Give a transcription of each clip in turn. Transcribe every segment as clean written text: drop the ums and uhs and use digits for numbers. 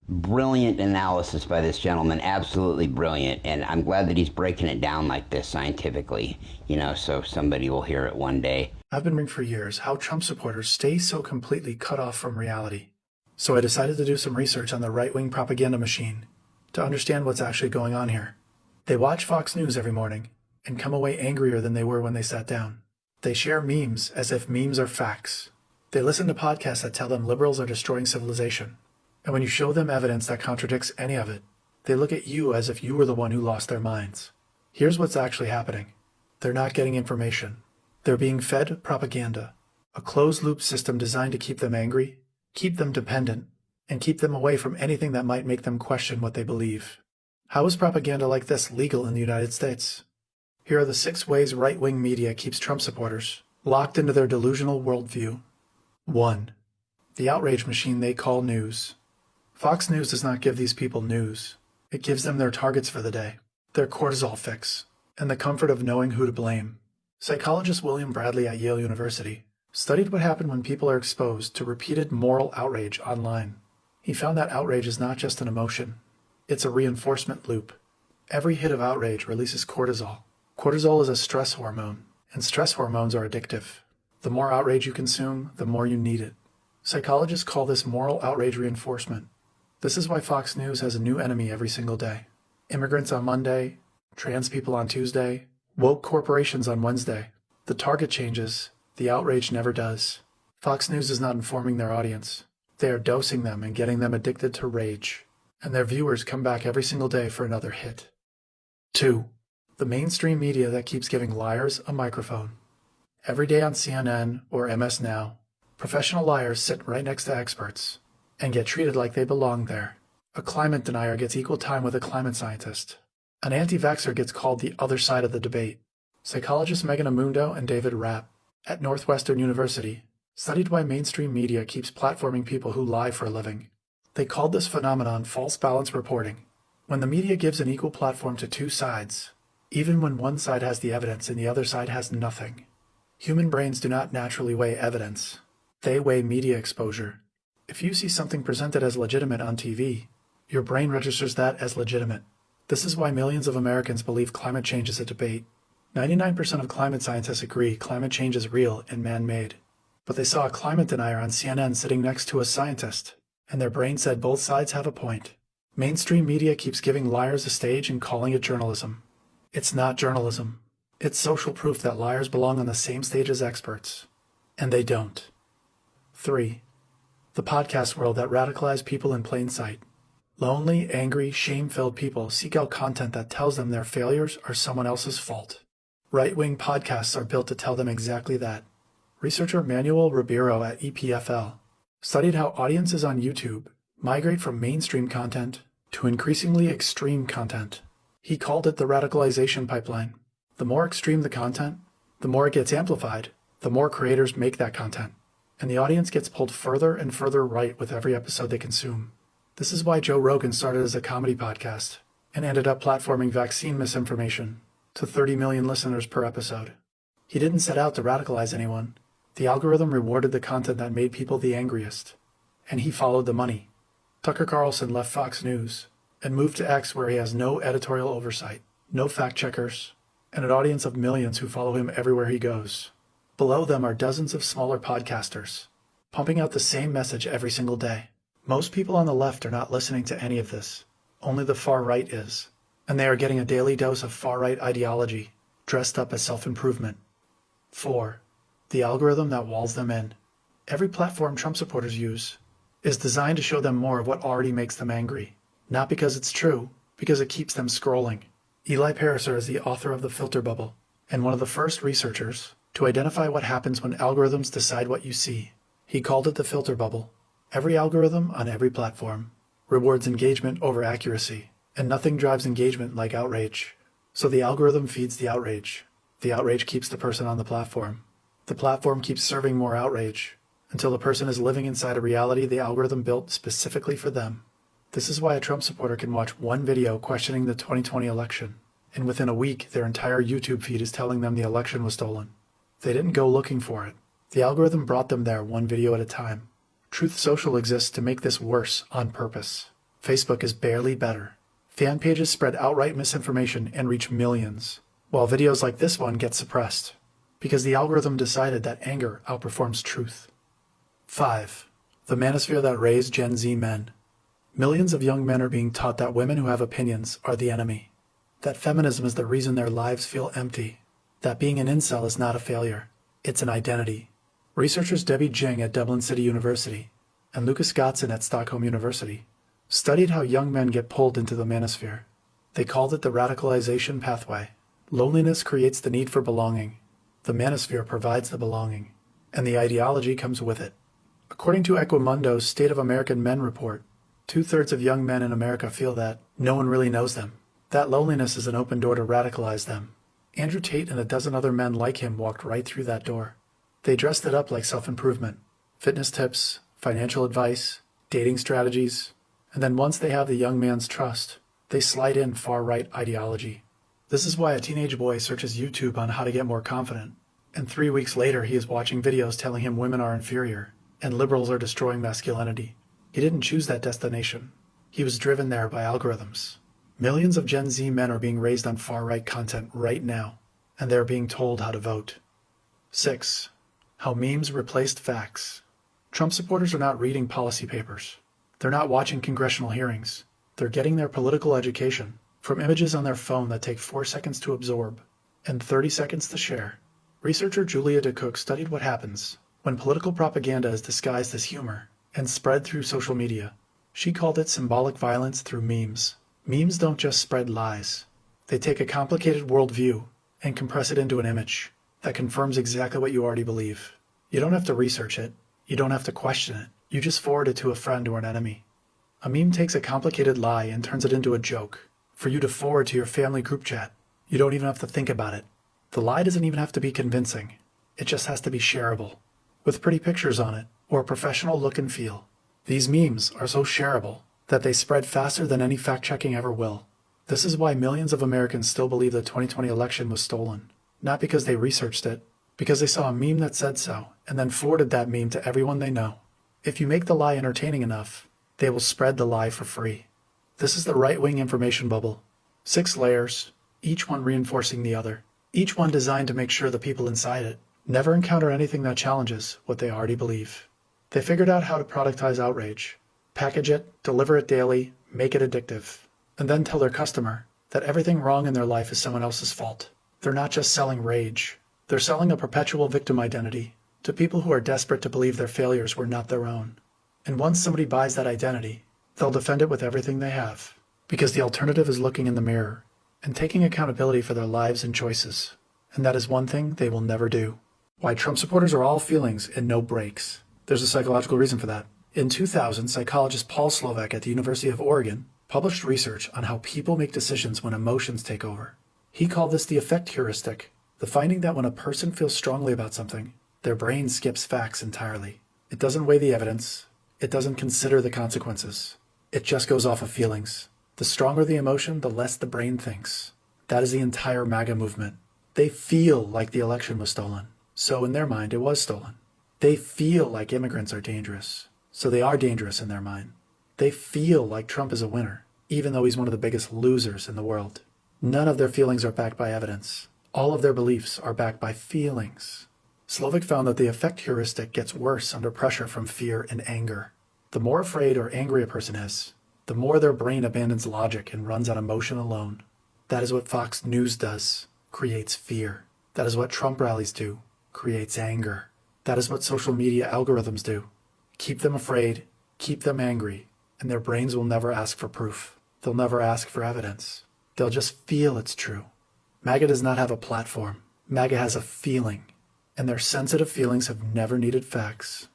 Brilliant analysis by this gentleman, absolutely brilliant, and I'm glad that he's breaking it down like this scientifically, so somebody will hear it one day. I've been wondering for years how Trump supporters stay so completely cut off from reality. So I decided to do some research on the right-wing propaganda machine to understand what's actually going on here. They watch Fox News every morning and come away angrier than they were when they sat down. They share memes as if memes are facts. They listen to podcasts that tell them liberals are destroying civilization. And when you show them evidence that contradicts any of it, they look at you as if you were the one who lost their minds. Here's what's actually happening. They're not getting information. They're being fed propaganda, a closed-loop system designed to keep them angry, keep them dependent, and keep them away from anything that might make them question what they believe. How is propaganda like this legal in the United States? Here are the 6 ways right-wing media keeps Trump supporters locked into their delusional worldview. 1. The outrage machine they call news. Fox News does not give these people news. It gives them their targets for the day, their cortisol fix, and the comfort of knowing who to blame. Psychologist William Bradley at Yale University studied what happened when people are exposed to repeated moral outrage online. He found that outrage is not just an emotion. It's a reinforcement loop. Every hit of outrage releases cortisol. Cortisol is a stress hormone, and stress hormones are addictive. The more outrage you consume, the more you need it. Psychologists call this moral outrage reinforcement. This is why Fox News has a new enemy every single day. Immigrants on Monday, trans people on Tuesday, woke corporations on Wednesday. The target changes, the outrage never does. Fox News is not informing their audience. They are dosing them and getting them addicted to rage. And their viewers come back every single day for another hit. 2. The mainstream media that keeps giving liars a microphone. Every day on CNN or MS Now, professional liars sit right next to experts and get treated like they belong there. A climate denier gets equal time with a climate scientist. An anti-vaxxer gets called the other side of the debate. Psychologists Megan Amundo and David Rapp at Northwestern University studied why mainstream media keeps platforming people who lie for a living. They called this phenomenon false balance reporting. When the media gives an equal platform to 2 sides, even when one side has the evidence and the other side has nothing. Human brains do not naturally weigh evidence. They weigh media exposure. If you see something presented as legitimate on TV, your brain registers that as legitimate. This is why millions of Americans believe climate change is a debate. 99% of climate scientists agree climate change is real and man-made. But they saw a climate denier on CNN sitting next to a scientist, and their brain said both sides have a point. Mainstream media keeps giving liars a stage and calling it journalism. It's not journalism. It's social proof that liars belong on the same stage as experts. And they don't. 3. The podcast world that radicalized people in plain sight. Lonely, angry, shame-filled people seek out content that tells them their failures are someone else's fault. Right-wing podcasts are built to tell them exactly that. Researcher Manuel Ribeiro at EPFL studied how audiences on YouTube migrate from mainstream content to increasingly extreme content. He called it the radicalization pipeline. The more extreme the content, the more it gets amplified, the more creators make that content. And the audience gets pulled further and further right with every episode they consume. This is why Joe Rogan started as a comedy podcast and ended up platforming vaccine misinformation to 30 million listeners per episode. He didn't set out to radicalize anyone. The algorithm rewarded the content that made people the angriest, and he followed the money. Tucker Carlson left Fox News and moved to X, where he has no editorial oversight, no fact-checkers, and an audience of millions who follow him everywhere he goes. Below them are dozens of smaller podcasters, pumping out the same message every single day. Most people on the left are not listening to any of this. Only the far right is. And they are getting a daily dose of far-right ideology, dressed up as self-improvement. 4. The algorithm that walls them in. Every platform Trump supporters use is designed to show them more of what already makes them angry. Not because it's true, because it keeps them scrolling. Eli Pariser is the author of The Filter Bubble, and one of the first researchers to identify what happens when algorithms decide what you see. He called it the filter bubble. Every algorithm on every platform rewards engagement over accuracy, and nothing drives engagement like outrage. So the algorithm feeds the outrage. The outrage keeps the person on the platform. The platform keeps serving more outrage until the person is living inside a reality the algorithm built specifically for them. This is why a Trump supporter can watch one video questioning the 2020 election, and within a week their entire YouTube feed is telling them the election was stolen. They didn't go looking for it. The algorithm brought them there one video at a time. Truth Social exists to make this worse on purpose. Facebook is barely better. Fan pages spread outright misinformation and reach millions, while videos like this one get suppressed, because the algorithm decided that anger outperforms truth. 5. The manosphere that raised Gen Z men. Millions of young men are being taught that women who have opinions are the enemy, that feminism is the reason their lives feel empty, that being an incel is not a failure, it's an identity. Researchers Debbie Jing at Dublin City University and Lucas Gottson at Stockholm University studied how young men get pulled into the manosphere. They called it the radicalization pathway. Loneliness creates the need for belonging. The manosphere provides the belonging, and the ideology comes with it. According to Equimundo's State of American Men report, 2/3 of young men in America feel that no one really knows them. That loneliness is an open door to radicalize them. Andrew Tate and a dozen other men like him walked right through that door. They dressed it up like self-improvement, fitness tips, financial advice, dating strategies, and then once they have the young man's trust, they slide in far-right ideology. This is why a teenage boy searches YouTube on how to get more confident, and 3 weeks later he is watching videos telling him women are inferior, and liberals are destroying masculinity. He didn't choose that destination. He was driven there by algorithms. Millions of Gen Z men are being raised on far-right content right now, and they're being told how to vote. 6. How memes replaced facts. Trump supporters are not reading policy papers. They're not watching congressional hearings. They're getting their political education from images on their phone that take 4 seconds to absorb and 30 seconds to share. Researcher Julia DeCook studied what happens when political propaganda is disguised as humor and spread through social media. She called it symbolic violence through memes. Memes don't just spread lies. They take a complicated worldview and compress it into an image that confirms exactly what you already believe. You don't have to research it. You don't have to question it. You just forward it to a friend or an enemy. A meme takes a complicated lie and turns it into a joke for you to forward to your family group chat. You don't even have to think about it. The lie doesn't even have to be convincing. It just has to be shareable, with pretty pictures on it or a professional look and feel. These memes are so shareable that they spread faster than any fact-checking ever will. This is why millions of Americans still believe the 2020 election was stolen. Not because they researched it, because they saw a meme that said so, and then forwarded that meme to everyone they know. If you make the lie entertaining enough, they will spread the lie for free. This is the right-wing information bubble. 6 layers, each one reinforcing the other. Each one designed to make sure the people inside it never encounter anything that challenges what they already believe. They figured out how to productize outrage, package it, deliver it daily, make it addictive, and then tell their customer that everything wrong in their life is someone else's fault. They're not just selling rage. They're selling a perpetual victim identity to people who are desperate to believe their failures were not their own. And once somebody buys that identity, they'll defend it with everything they have, because the alternative is looking in the mirror and taking accountability for their lives and choices. And that is one thing they will never do. Why Trump supporters are all feelings and no breaks. There's a psychological reason for that. In 2000, psychologist Paul Slovak at the University of Oregon published research on how people make decisions when emotions take over. He called this the effect heuristic, the finding that when a person feels strongly about something, their brain skips facts entirely. It doesn't weigh the evidence. It doesn't consider the consequences. It just goes off of feelings. The stronger the emotion, the less the brain thinks. That is the entire MAGA movement. They feel like the election was stolen, so in their mind it was stolen. They feel like immigrants are dangerous, so they are dangerous in their mind. They feel like Trump is a winner, even though he's one of the biggest losers in the world. None of their feelings are backed by evidence. All of their beliefs are backed by feelings. Slovak found that the effect heuristic gets worse under pressure from fear and anger. The more afraid or angry a person is, the more their brain abandons logic and runs on emotion alone. That is what Fox News does, creates fear. That is what Trump rallies do, creates anger. That is what social media algorithms do. Keep them afraid, keep them angry, and their brains will never ask for proof. They'll never ask for evidence. They'll just feel it's true. MAGA does not have a platform. MAGA has a feeling, and their sensitive feelings have never needed facts.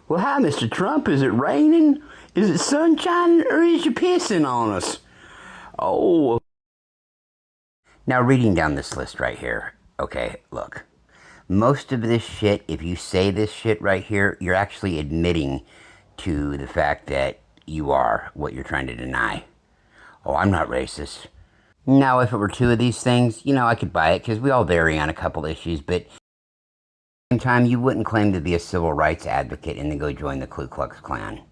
Well, hi, Mr. Trump. Is it raining? Is it sunshine, or is you pissing on us? Oh. Now, reading down this list right here. Okay, look. Most of this shit, if you say this shit right here, you're actually admitting to the fact that you are what you're trying to deny. Oh, I'm not racist. Now, if it were 2 of these things, I could buy it, because we all vary on a couple issues, but at the same time, you wouldn't claim to be a civil rights advocate and then go join the Ku Klux Klan.